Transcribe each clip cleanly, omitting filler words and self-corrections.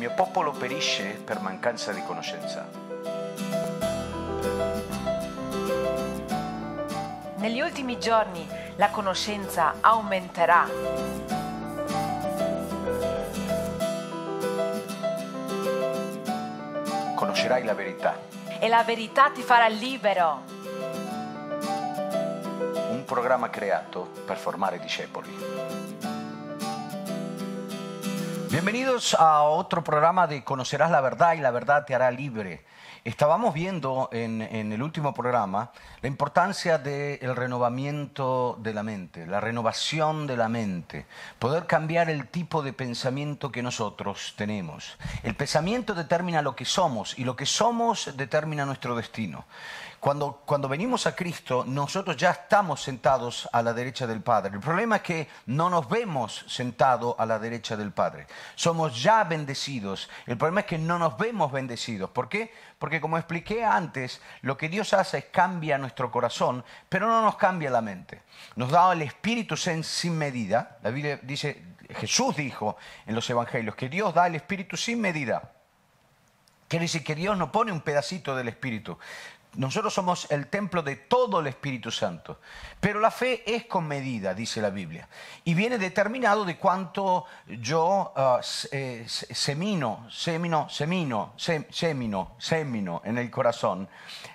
mio popolo perisce per mancanza di conoscenza. Negli ultimi giorni la conoscenza aumenterà. Conoscerai la verità. E la verità ti farà libero. Un programma creato per formare discepoli. Bienvenidos a otro programa de Conocerás la verdad y la verdad te hará libre. Estábamos viendo en el último programa la importancia del renovamiento de la mente, la renovación de la mente, poder cambiar el tipo de pensamiento que nosotros tenemos. El pensamiento determina lo que somos y lo que somos determina nuestro destino. Cuando venimos a Cristo, nosotros ya estamos sentados a la derecha del Padre. El problema es que no nos vemos sentados a la derecha del Padre. Somos ya bendecidos. El problema es que no nos vemos bendecidos. ¿Por qué? Porque como expliqué antes, lo que Dios hace es cambia nuestro corazón, pero no nos cambia la mente. Nos da el Espíritu sin medida. La Biblia dice, Jesús dijo en los Evangelios, que Dios da el Espíritu sin medida. Quiere decir que Dios no pone un pedacito del Espíritu. Nosotros somos el templo de todo el Espíritu Santo. Pero la fe es con medida, dice la Biblia. Y viene determinado de cuánto yo semino en el corazón,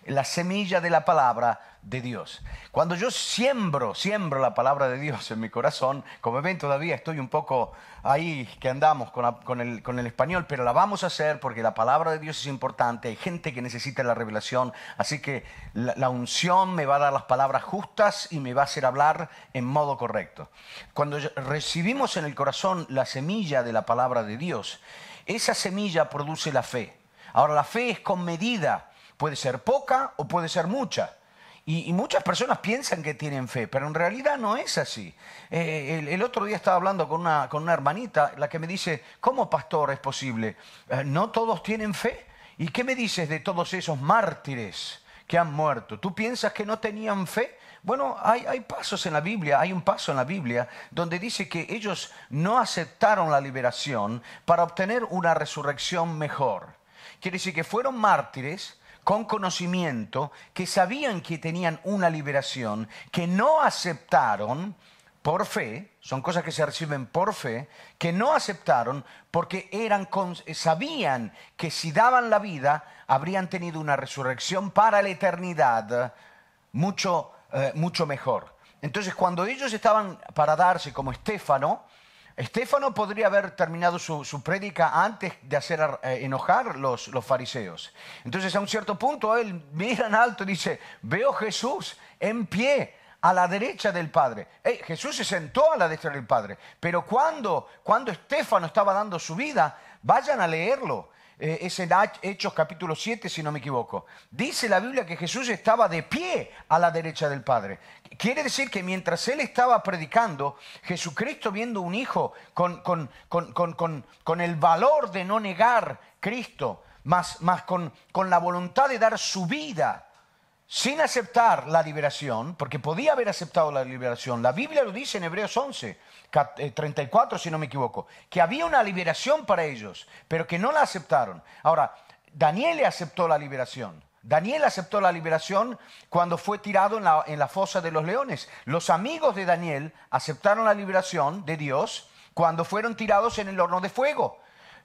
la semilla de la palabra de Dios. Cuando yo siembro la palabra de Dios en mi corazón, como ven todavía estoy un poco ahí que andamos con el español, pero la vamos a hacer porque la palabra de Dios es importante, hay gente que necesita la revelación, así que la unción me va a dar las palabras justas y me va a hacer hablar en modo correcto. Cuando recibimos en el corazón la semilla de la palabra de Dios, esa semilla produce la fe. Ahora la fe es con medida, puede ser poca o puede ser mucha. Y muchas personas piensan que tienen fe, pero en realidad no es así. El otro día estaba hablando con una hermanita, la que me dice, ¿cómo pastor es posible? ¿No todos tienen fe? ¿Y qué me dices de todos esos mártires que han muerto? ¿Tú piensas que no tenían fe? Bueno, hay pasos en la Biblia, hay un paso en la Biblia donde dice que ellos no aceptaron la liberación para obtener una resurrección mejor. Quiere decir que fueron mártires con conocimiento, que sabían que tenían una liberación, que no aceptaron por fe, son cosas que se reciben por fe, que no aceptaron porque sabían que si daban la vida, habrían tenido una resurrección para la eternidad mucho mejor. Entonces, cuando ellos estaban para darse como Estéfano podría haber terminado su prédica antes de hacer enojar los fariseos. Entonces, a un cierto punto, él mira en alto y dice, veo Jesús en pie a la derecha del Padre. Jesús se sentó a la derecha del Padre. Pero cuando Estéfano estaba dando su vida, vayan a leerlo. Es en Hechos capítulo 7, si no me equivoco. Dice la Biblia que Jesús estaba de pie a la derecha del Padre. Quiere decir que mientras él estaba predicando, Jesucristo viendo un hijo con el valor de no negar Cristo, más con la voluntad de dar su vida, sin aceptar la liberación, porque podía haber aceptado la liberación. La Biblia lo dice en Hebreos 11, 34, si no me equivoco, que había una liberación para ellos, pero que no la aceptaron. Ahora, Daniel aceptó la liberación. Daniel aceptó la liberación cuando fue tirado en la fosa de los leones. Los amigos de Daniel aceptaron la liberación de Dios cuando fueron tirados en el horno de fuego.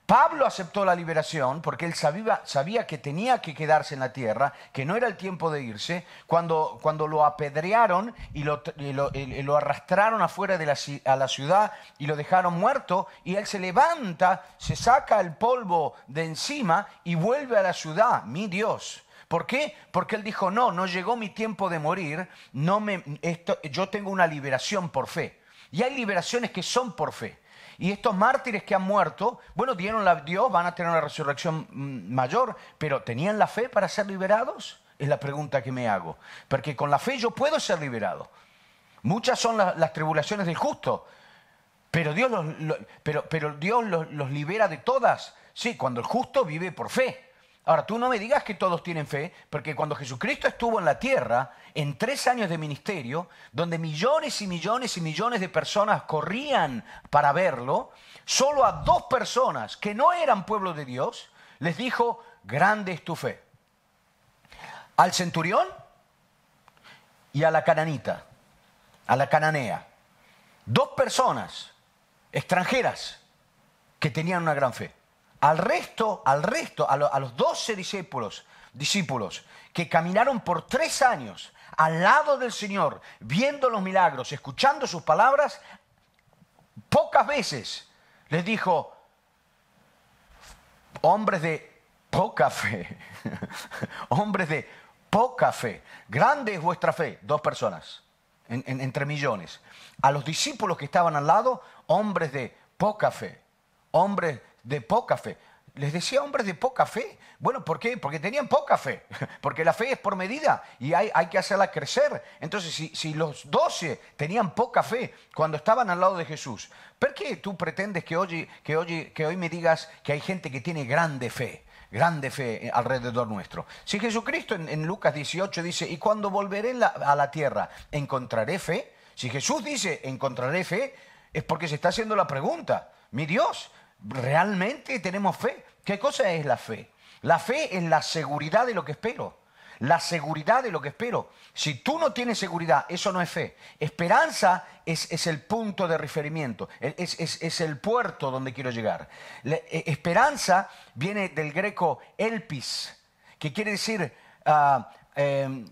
Pablo aceptó la liberación porque él sabía que tenía que quedarse en la tierra, que no era el tiempo de irse, cuando lo apedrearon y lo arrastraron afuera a la ciudad y lo dejaron muerto, y él se levanta, se saca el polvo de encima y vuelve a la ciudad, mi Dios. ¿Por qué? Porque él dijo, no llegó mi tiempo de morir, yo tengo una liberación por fe. Y hay liberaciones que son por fe. Y estos mártires que han muerto, bueno, dieron a Dios, van a tener una resurrección mayor, pero ¿tenían la fe para ser liberados? Es la pregunta que me hago. Porque con la fe yo puedo ser liberado. Muchas son las tribulaciones del justo, pero Dios los libera de todas. Sí, cuando el justo vive por fe. Ahora, tú no me digas que todos tienen fe, porque cuando Jesucristo estuvo en la tierra, en 3 años de ministerio, donde millones y millones y millones de personas corrían para verlo, solo a 2 personas que no eran pueblo de Dios, les dijo, grande es tu fe. Al centurión y a la cananita, a la cananea. 2 personas extranjeras que tenían una gran fe. Al resto, a los 12 discípulos que caminaron por 3 años al lado del Señor, viendo los milagros, escuchando sus palabras, pocas veces les dijo, hombres de poca fe, hombres de poca fe, grande es vuestra fe, 2 personas, entre millones. A los discípulos que estaban al lado, hombres de poca fe, hombres de poca fe. ¿Les decía hombres de poca fe? Bueno, ¿por qué? Porque tenían poca fe. Porque la fe es por medida y hay que hacerla crecer. Entonces, si los 12 tenían poca fe cuando estaban al lado de Jesús, ¿por qué tú pretendes que hoy me digas que hay gente que tiene grande fe alrededor nuestro? Si Jesucristo en Lucas 18 dice, y cuando volveré a la tierra, ¿encontraré fe? Si Jesús dice, ¿encontraré fe? Es porque se está haciendo la pregunta. Mi Dios, ¿realmente tenemos fe? ¿Qué cosa es la fe? La fe es la seguridad de lo que espero. La seguridad de lo que espero. Si tú no tienes seguridad, eso no es fe. Esperanza es el punto de referimiento, es el puerto donde quiero llegar. Esperanza viene del greco elpis, que quiere decir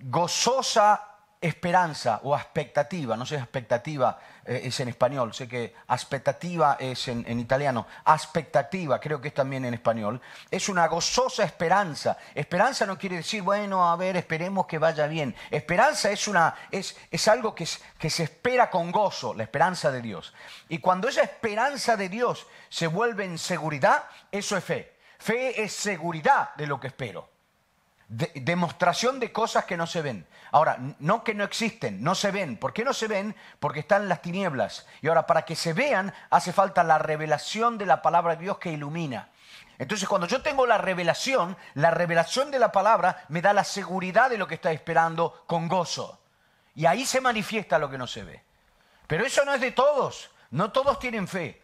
gozosa esperanza o expectativa. No sé, expectativa es en español, sé que expectativa es en italiano, expectativa creo que es también en español. Es una gozosa esperanza. Esperanza no quiere decir, bueno, a ver, esperemos que vaya bien. Esperanza es algo que se espera con gozo, la esperanza de Dios. Y cuando esa esperanza de Dios se vuelve en seguridad, eso es fe. Fe es seguridad de lo que espero. Demostración de cosas que no se ven. Ahora, no que no existen, no se ven. ¿Por qué no se ven? Porque están en las tinieblas. Y ahora, para que se vean, hace falta la revelación de la palabra de Dios que ilumina. Entonces, cuando yo tengo la revelación de la palabra me da la seguridad de lo que está esperando con gozo. Y ahí se manifiesta lo que no se ve. Pero eso no es de todos. No todos tienen fe.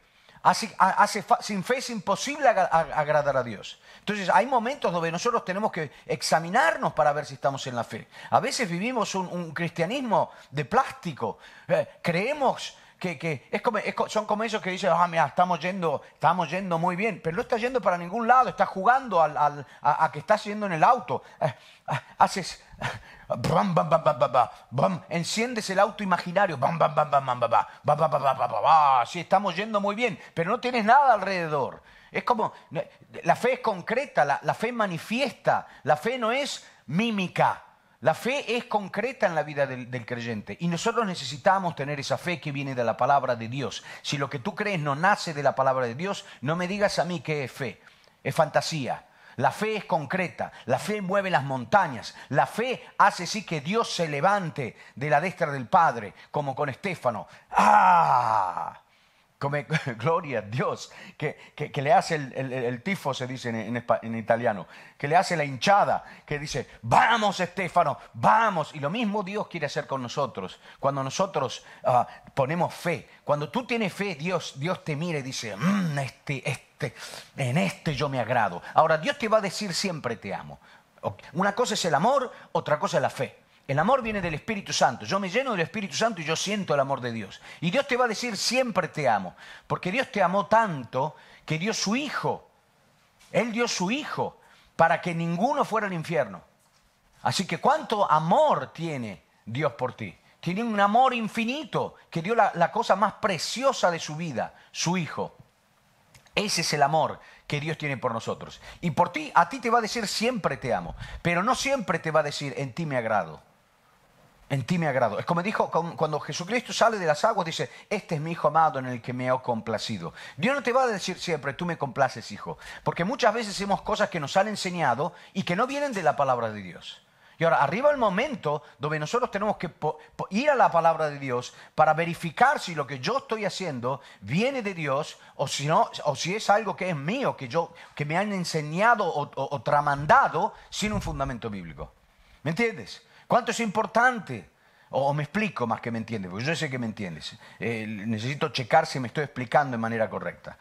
Sin fe es imposible agradar a Dios. Entonces hay momentos donde nosotros tenemos que examinarnos para ver si estamos en la fe. A veces vivimos un cristianismo de plástico. Creemos que son como esos que dicen, mira, estamos yendo muy bien, pero no estás yendo para ningún lado, estás jugando a que estás yendo en el auto. Haces... Bam, bam, bam, bam, bam, bam, bam. Enciendes el auto imaginario. Bam, bam, bam, bam, bam, bam, bam, bam, bam, bam, bam, bam. Sí, estamos yendo muy bien, pero no tienes nada alrededor. Es como, la fe es concreta, la fe manifiesta, la fe no es mímica. La fe es concreta en la vida del creyente y nosotros necesitamos tener esa fe que viene de la palabra de Dios. Si lo que tú crees no nace de la palabra de Dios, no me digas a mí qué es fe, es fantasía. La fe es concreta, la fe mueve las montañas, la fe hace sí que Dios se levante de la diestra del Padre, como con Estéfano. ¡Ah! Gloria a Dios, que le hace el tifo, se dice en italiano, que le hace la hinchada, que dice, vamos Estéfano, vamos. Y lo mismo Dios quiere hacer con nosotros, cuando nosotros ponemos fe. Cuando tú tienes fe, Dios te mira y dice, en este yo me agrado. Ahora, Dios te va a decir siempre te amo. Una cosa es el amor, otra cosa es la fe. El amor viene del Espíritu Santo. Yo me lleno del Espíritu Santo y yo siento el amor de Dios. Y Dios te va a decir siempre te amo. Porque Dios te amó tanto que dio su Hijo. Él dio su Hijo para que ninguno fuera al infierno. Así que ¿cuánto amor tiene Dios por ti? Tiene un amor infinito que dio la cosa más preciosa de su vida, su Hijo. Ese es el amor que Dios tiene por nosotros. Y por ti, a ti te va a decir siempre te amo. Pero no siempre te va a decir en ti me agrado. En ti me agrado. Es como dijo cuando Jesucristo sale de las aguas, dice, este es mi Hijo amado en el que me he complacido. Dios no te va a decir siempre, tú me complaces, hijo. Porque muchas veces hacemos cosas que nos han enseñado y que no vienen de la palabra de Dios. Y ahora, arriba el momento donde nosotros tenemos que ir a la palabra de Dios para verificar si lo que yo estoy haciendo viene de Dios o si no, o si es algo que es mío, que me han enseñado o tramandado sin un fundamento bíblico. ¿Me entiendes? ¿Cuánto es importante? O me explico más que me entiendes, porque yo sé que me entiendes. Necesito checar si me estoy explicando de manera correcta.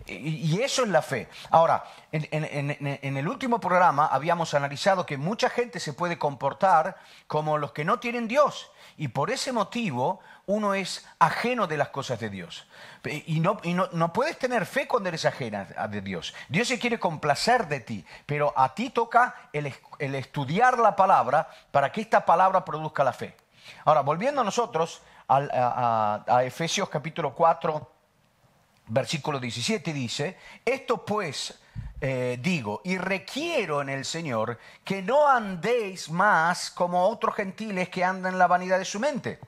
Y eso es la fe. Ahora, en el último programa habíamos analizado que mucha gente se puede comportar como los que no tienen Dios. Y por ese motivo uno es ajeno de las cosas de Dios. Y no puedes tener fe cuando eres ajena de Dios. Dios se quiere complacer de ti, pero a ti toca el estudiar la palabra para que esta palabra produzca la fe. Ahora, volviendo a nosotros a Efesios capítulo 4, versículo 17, dice: esto pues digo y requiero en el Señor que no andéis más como otros gentiles que andan en la vanidad de su mente.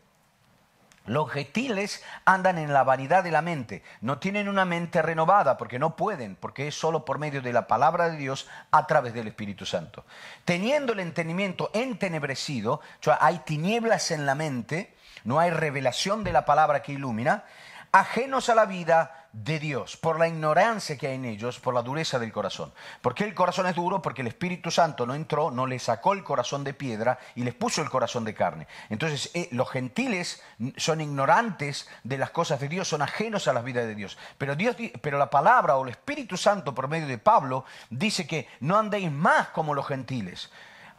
Los gentiles andan en la vanidad de la mente, no tienen una mente renovada porque no pueden, porque es solo por medio de la palabra de Dios a través del Espíritu Santo. Teniendo el entendimiento entenebrecido, o sea, hay tinieblas en la mente, no hay revelación de la palabra que ilumina, ajenos a la vida de Dios, por la ignorancia que hay en ellos, por la dureza del corazón. ¿Por qué el corazón es duro? Porque el Espíritu Santo no entró, no les sacó el corazón de piedra y les puso el corazón de carne. Entonces los gentiles son ignorantes de las cosas de Dios, son ajenos a las vidas de Dios. Pero la palabra o el Espíritu Santo por medio de Pablo dice que no andéis más como los gentiles,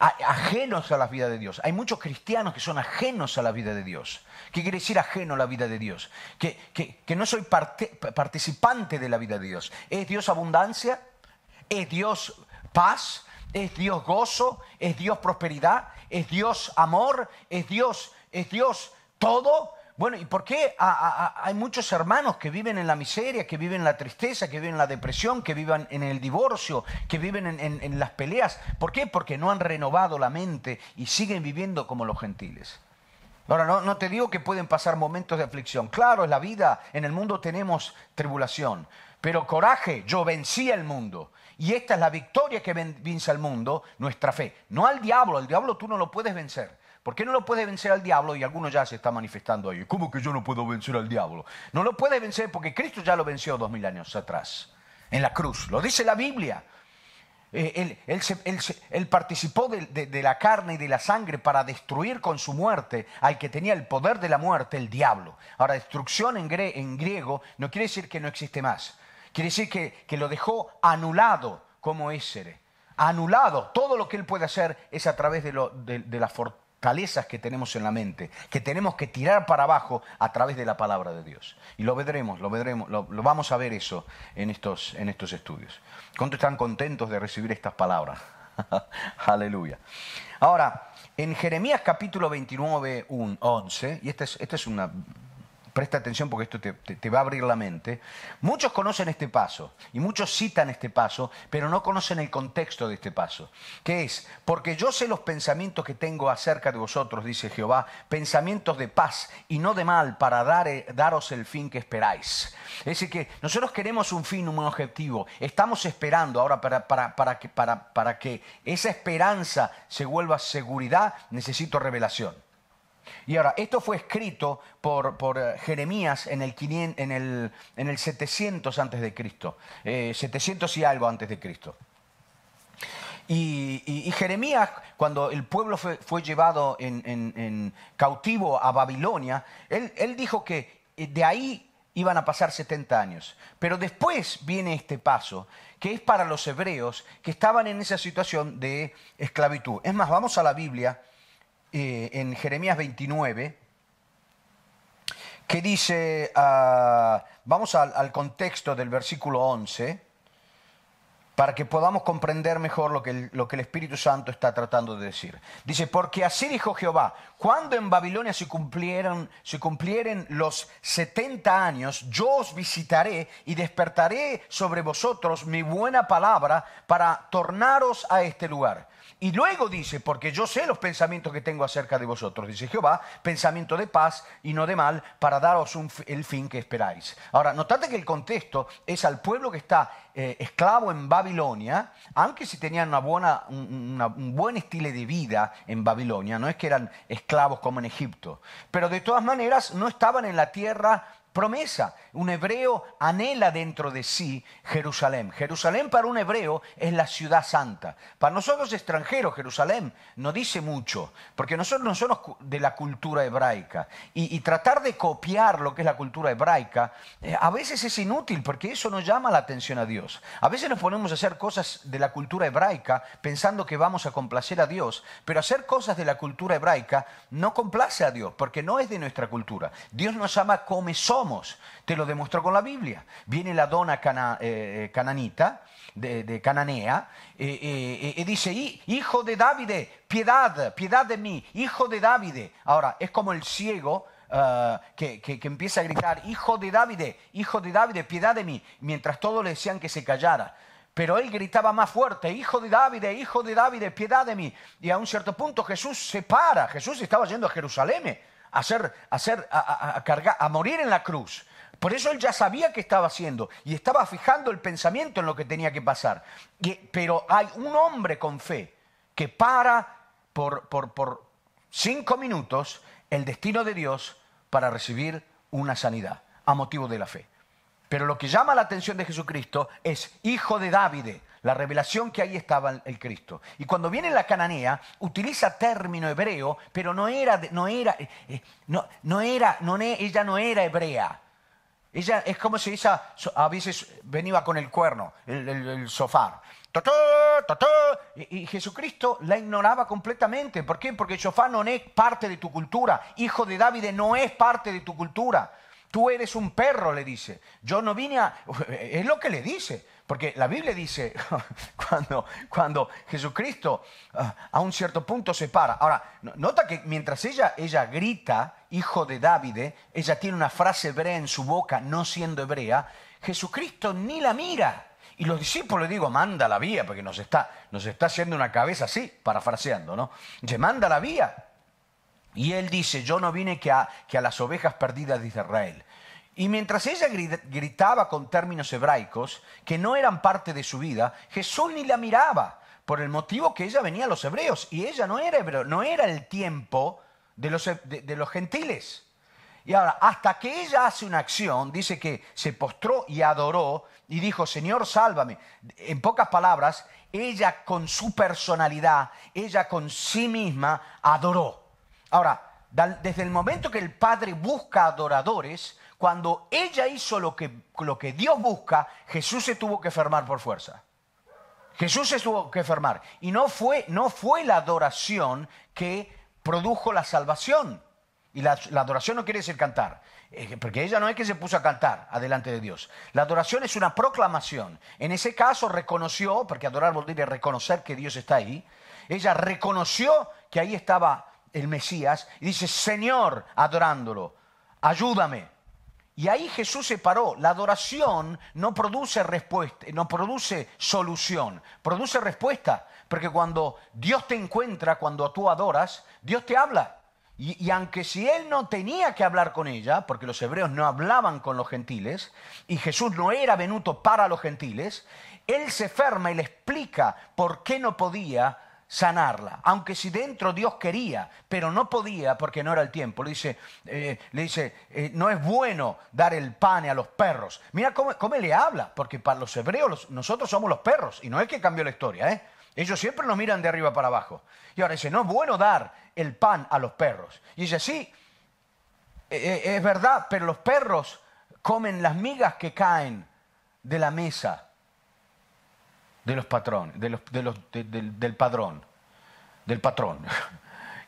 ajenos a la vida de Dios. Hay muchos cristianos que son ajenos a la vida de Dios. ¿Qué quiere decir ajeno a la vida de Dios? Que no soy participante de la vida de Dios. ¿Es Dios abundancia? ¿Es Dios paz? ¿Es Dios gozo? ¿Es Dios prosperidad? ¿Es Dios amor? ¿Es Dios todo? Bueno, ¿y por qué hay muchos hermanos que viven en la miseria, que viven en la tristeza, que viven en la depresión, que viven en el divorcio, que viven en las peleas? ¿Por qué? Porque no han renovado la mente y siguen viviendo como los gentiles. Ahora, no te digo que pueden pasar momentos de aflicción. Claro, es la vida, en el mundo tenemos tribulación. Pero coraje, yo vencí al mundo. Y esta es la victoria que vence al mundo, nuestra fe. No al diablo tú no lo puedes vencer. ¿Por qué no lo puedes vencer al diablo? Y algunos ya se están manifestando ahí. ¿Cómo que yo no puedo vencer al diablo? No lo puedes vencer porque Cristo ya lo venció 2000 años atrás, en la cruz. Lo dice la Biblia. Él participó de la carne y de la sangre para destruir con su muerte al que tenía el poder de la muerte, el diablo. Ahora, destrucción en griego no quiere decir que no existe más. Quiere decir que lo dejó anulado como ésere. Anulado. Todo lo que él puede hacer es a través de la fortalezas que tenemos en la mente, que tenemos que tirar para abajo a través de la palabra de Dios. Y lo vamos a ver eso en estos estudios. ¿Cuántos están contentos de recibir estas palabras? Aleluya. Ahora, en Jeremías capítulo 29, 11, y esta es una... Presta atención porque esto te va a abrir la mente. Muchos conocen este paso y muchos citan este paso, pero no conocen el contexto de este paso. Que es, porque yo sé los pensamientos que tengo acerca de vosotros, dice Jehová, pensamientos de paz y no de mal, para daros el fin que esperáis. Es decir, que nosotros queremos un fin, un objetivo. Estamos esperando ahora para que esa esperanza se vuelva seguridad, necesito revelación. Y ahora, esto fue escrito por Jeremías en el 700 antes de Cristo, 700 y algo antes de Cristo. Y Jeremías, cuando el pueblo fue llevado en cautivo a Babilonia, él dijo que de ahí iban a pasar 70 años. Pero después viene este paso, que es para los hebreos que estaban en esa situación de esclavitud. Es más, vamos a la Biblia. En Jeremías 29, que dice, vamos al contexto del versículo 11, para que podamos comprender mejor lo que el Espíritu Santo está tratando de decir. Dice, porque así dijo Jehová, cuando en Babilonia se cumplieren los 70 años, yo os visitaré y despertaré sobre vosotros mi buena palabra para tornaros a este lugar. Y luego dice, porque yo sé los pensamientos que tengo acerca de vosotros, dice Jehová, pensamiento de paz y no de mal, para daros el fin que esperáis. Ahora, notate que el contexto es al pueblo que está esclavo en Babilonia, Babilonia, aunque si tenían un buen estilo de vida en Babilonia, no es que eran esclavos como en Egipto, pero de todas maneras no estaban en la tierra promesa. Un hebreo anhela dentro de sí Jerusalén. Jerusalén para un hebreo es la ciudad santa. Para nosotros extranjeros, Jerusalén no dice mucho, porque nosotros no somos de la cultura hebraica. Y tratar de copiar lo que es la cultura hebraica, a veces es inútil, porque eso no llama la atención a Dios. A veces nos ponemos a hacer cosas de la cultura hebraica pensando que vamos a complacer a Dios, pero hacer cosas de la cultura hebraica no complace a Dios, porque no es de nuestra cultura. Dios nos ama como somos. Te lo demostró con la Biblia. Viene la dona cananita, de Cananea, y dice, hijo de David, piedad de mí, hijo de David. Ahora, es como el ciego que empieza a gritar, hijo de David, piedad de mí, mientras todos le decían que se callara. Pero él gritaba más fuerte, hijo de David, piedad de mí. Y a un cierto punto Jesús se para. Jesús estaba yendo a Jerusalén a morir en la cruz. Por eso él ya sabía qué estaba haciendo y estaba fijando el pensamiento en lo que tenía que pasar. Pero hay un hombre con fe que para por 5 minutos el destino de Dios para recibir una sanidad a motivo de la fe. Pero lo que llama la atención de Jesucristo es hijo de David, la revelación que ahí estaba el Cristo. Y cuando viene la cananea, utiliza término hebreo, pero ella no era hebrea. Ella es como si ella a veces venía con el cuerno, el sofá. Y Jesucristo la ignoraba completamente. ¿Por qué? Porque el sofá no es parte de tu cultura. Hijo de David no es parte de tu cultura. Tú eres un perro, le dice. Yo no vine a... Es lo que le dice. Porque la Biblia dice, cuando Jesucristo a un cierto punto se para. Ahora, nota que mientras ella grita, hijo de David, ella tiene una frase hebrea en su boca, no siendo hebrea, Jesucristo ni la mira. Y los discípulos le digo, manda la vía, porque nos está haciendo una cabeza así, parafraseando, ¿no? Dice, manda la vía. Y él dice, yo no vine que a las ovejas perdidas de Israel. Y mientras ella gritaba con términos hebraicos que no eran parte de su vida, Jesús ni la miraba, por el motivo que ella venía a los hebreos. Y ella no era hebreo, no era el tiempo de los gentiles. Y ahora, hasta que ella hace una acción, dice que se postró y adoró y dijo, Señor, sálvame. En pocas palabras, ella con su personalidad, ella con sí misma adoró. Ahora, desde el momento que el Padre busca adoradores, cuando ella hizo lo que Dios busca, Jesús se tuvo que enfermar por fuerza. Jesús se tuvo que enfermar. Y no fue la adoración que produjo la salvación. Y la adoración no quiere decir cantar. Porque ella no es que se puso a cantar adelante de Dios. La adoración es una proclamación. En ese caso reconoció, porque adorar volvería a reconocer que Dios está ahí. Ella reconoció que ahí estaba el Mesías y dice, Señor, adorándolo, ayúdame. Y ahí Jesús se paró. La adoración no produce respuesta, no produce solución, produce respuesta. Porque cuando Dios te encuentra, cuando tú adoras, Dios te habla. Y aunque si él no tenía que hablar con ella, porque los hebreos no hablaban con los gentiles, y Jesús no era venuto para los gentiles, él se enferma y le explica por qué no podía sanarla, aunque si dentro Dios quería, pero no podía porque no era el tiempo. Le dice, no es bueno dar el pan a los perros. Mira cómo le habla, porque para los hebreos nosotros somos los perros, y no es que cambió la historia, Ellos siempre nos miran de arriba para abajo. Y ahora dice, no es bueno dar el pan a los perros. Y dice, sí, es verdad, pero los perros comen las migas que caen de la mesa de los patrones, del patrón.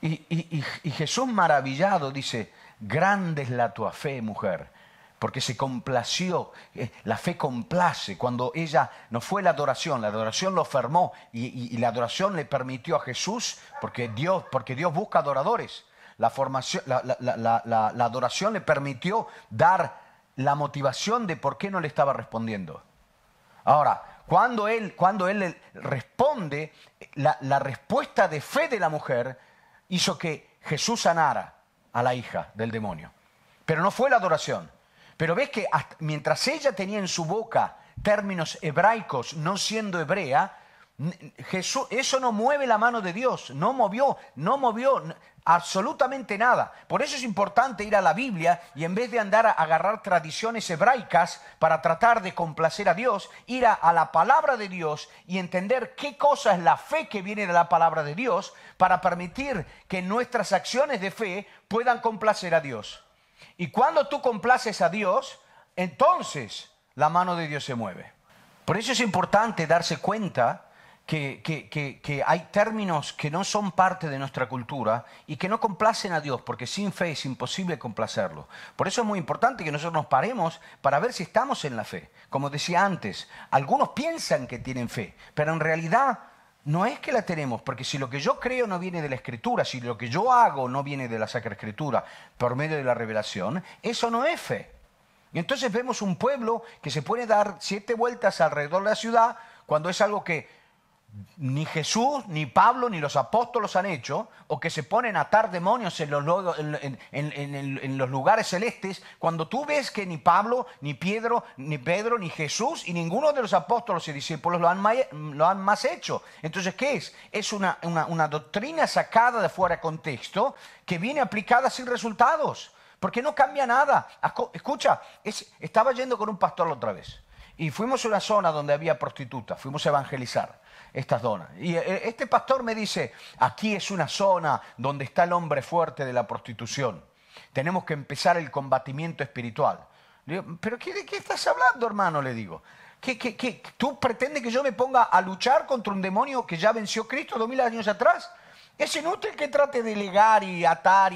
Y Jesús maravillado dice, grande es la tua fe, mujer, porque se complació. La fe complace. Cuando ella no fue la adoración lo fermó, y la adoración le permitió a Jesús, porque Dios busca adoradores. La adoración le permitió dar la motivación de por qué no le estaba respondiendo. Ahora, cuando él le responde, la respuesta de fe de la mujer hizo que Jesús sanara a la hija del demonio. Pero no fue la adoración. Pero ves que mientras ella tenía en su boca términos hebraicos, no siendo hebrea, Jesús, eso no mueve la mano de Dios, no movió absolutamente nada. Por eso es importante ir a la Biblia y en vez de andar a agarrar tradiciones hebraicas para tratar de complacer a Dios, ir a la palabra de Dios y entender qué cosa es la fe que viene de la palabra de Dios para permitir que nuestras acciones de fe puedan complacer a Dios. Y cuando tú complaces a Dios, entonces la mano de Dios se mueve. Por eso es importante darse cuenta que hay términos que no son parte de nuestra cultura y que no complacen a Dios, porque sin fe es imposible complacerlo. Por eso es muy importante que nosotros nos paremos para ver si estamos en la fe. Como decía antes, algunos piensan que tienen fe, pero en realidad no es que la tenemos, porque si lo que yo creo no viene de la Escritura, si lo que yo hago no viene de la Sacra Escritura por medio de la revelación, eso no es fe. Y entonces vemos un pueblo que se puede dar 7 vueltas alrededor de la ciudad cuando es algo que ni Jesús, ni Pablo, ni los apóstolos han hecho, o que se ponen a atar demonios en los lugares celestes, cuando tú ves que ni Pablo, ni Pedro, ni Jesús, y ninguno de los apóstolos y discípulos lo han más hecho. Entonces, ¿qué es? Es una doctrina sacada de fuera de contexto, que viene aplicada sin resultados, porque no cambia nada. Escucha, estaba yendo con un pastor la otra vez, y fuimos a una zona donde había prostitutas, fuimos a evangelizar estas zonas. Y este pastor me dice, aquí es una zona donde está el hombre fuerte de la prostitución. Tenemos que empezar el combatimiento espiritual. Le digo, ¿pero de qué estás hablando, hermano? Le digo. ¿Tú pretendes que yo me ponga a luchar contra un demonio que ya venció Cristo 2000 años atrás? Es inútil que trate de ligar y atar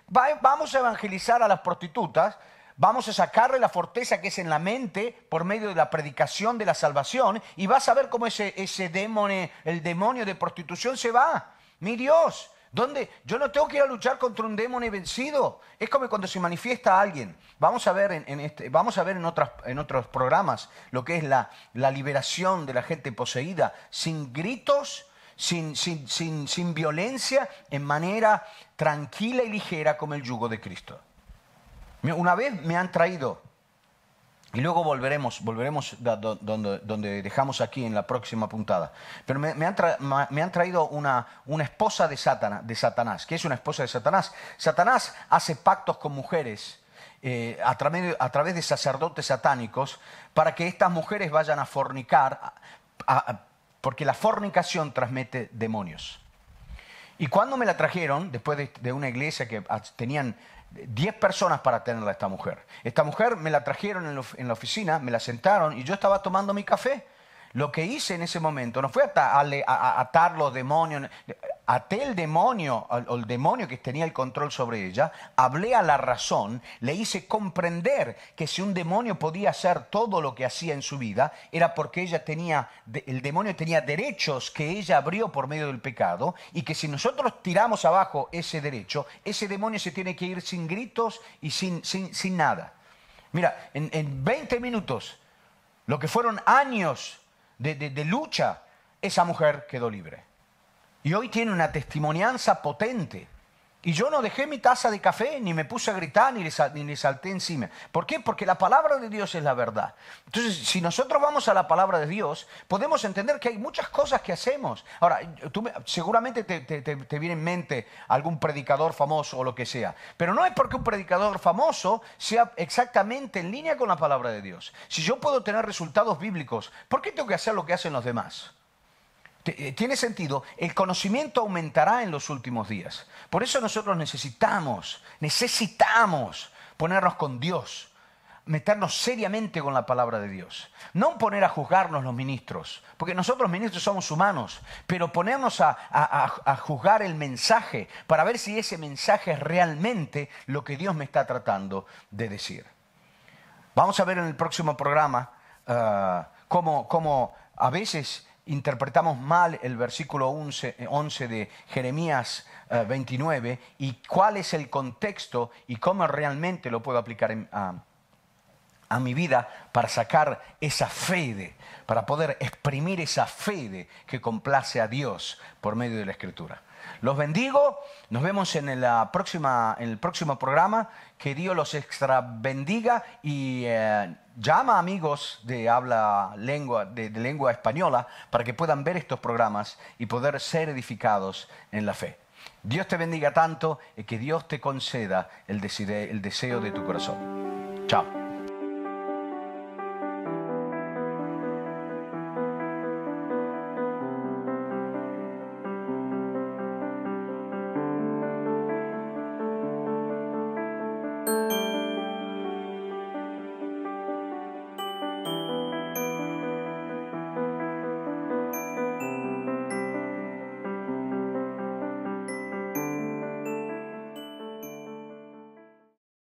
vamos a evangelizar a las prostitutas. Vamos a sacarle la fortaleza que es en la mente por medio de la predicación de la salvación y vas a ver cómo el demonio de prostitución se va. Mi Dios, ¿dónde? Yo no tengo que ir a luchar contra un demonio vencido. Es como cuando se manifiesta alguien. Vamos a ver en otros programas lo que es la liberación de la gente poseída sin gritos, sin violencia, en manera tranquila y ligera como el yugo de Cristo. Una vez me han traído, y luego volveremos donde dejamos aquí en la próxima puntada, pero me han traído una esposa de Satanás. ¿Qué es una esposa de Satanás? Satanás hace pactos con mujeres a través de sacerdotes satánicos para que estas mujeres vayan a fornicar, porque la fornicación transmite demonios. Y cuando me la trajeron, después de una iglesia que tenían 10 personas para tenerla esta mujer. Esta mujer me la trajeron en la oficina, me la sentaron y yo estaba tomando mi café. Lo que hice en ese momento no fue atar los demonios, até el demonio que tenía el control sobre ella, hablé a la razón, le hice comprender que si un demonio podía hacer todo lo que hacía en su vida, era porque el demonio tenía derechos que ella abrió por medio del pecado, y que si nosotros tiramos abajo ese derecho, ese demonio se tiene que ir sin gritos y sin nada. Mira, en 20 minutos, lo que fueron años de lucha, esa mujer quedó libre. Y hoy tiene una testimonianza potente. Y yo no dejé mi taza de café, ni me puse a gritar, ni le salté encima. ¿Por qué? Porque la palabra de Dios es la verdad. Entonces, si nosotros vamos a la palabra de Dios, podemos entender que hay muchas cosas que hacemos. Ahora, seguramente te viene en mente algún predicador famoso o lo que sea. Pero no es porque un predicador famoso sea exactamente en línea con la palabra de Dios. Si yo puedo tener resultados bíblicos, ¿por qué tengo que hacer lo que hacen los demás? Tiene sentido. El conocimiento aumentará en los últimos días. Por eso nosotros necesitamos ponernos con Dios, meternos seriamente con la palabra de Dios. No poner a juzgarnos los ministros, porque nosotros ministros somos humanos, pero ponernos a juzgar el mensaje para ver si ese mensaje es realmente lo que Dios me está tratando de decir. Vamos a ver en el próximo programa cómo a veces interpretamos mal el versículo 11 de Jeremías 29 y cuál es el contexto y cómo realmente lo puedo aplicar a mi vida para sacar esa fe, para poder exprimir esa fe que complace a Dios por medio de la Escritura. Los bendigo, nos vemos en el próximo programa. Que Dios los extra bendiga y llama a amigos de lengua española para que puedan ver estos programas y poder ser edificados en la fe. Dios te bendiga tanto y que Dios te conceda el deseo de tu corazón. Chao.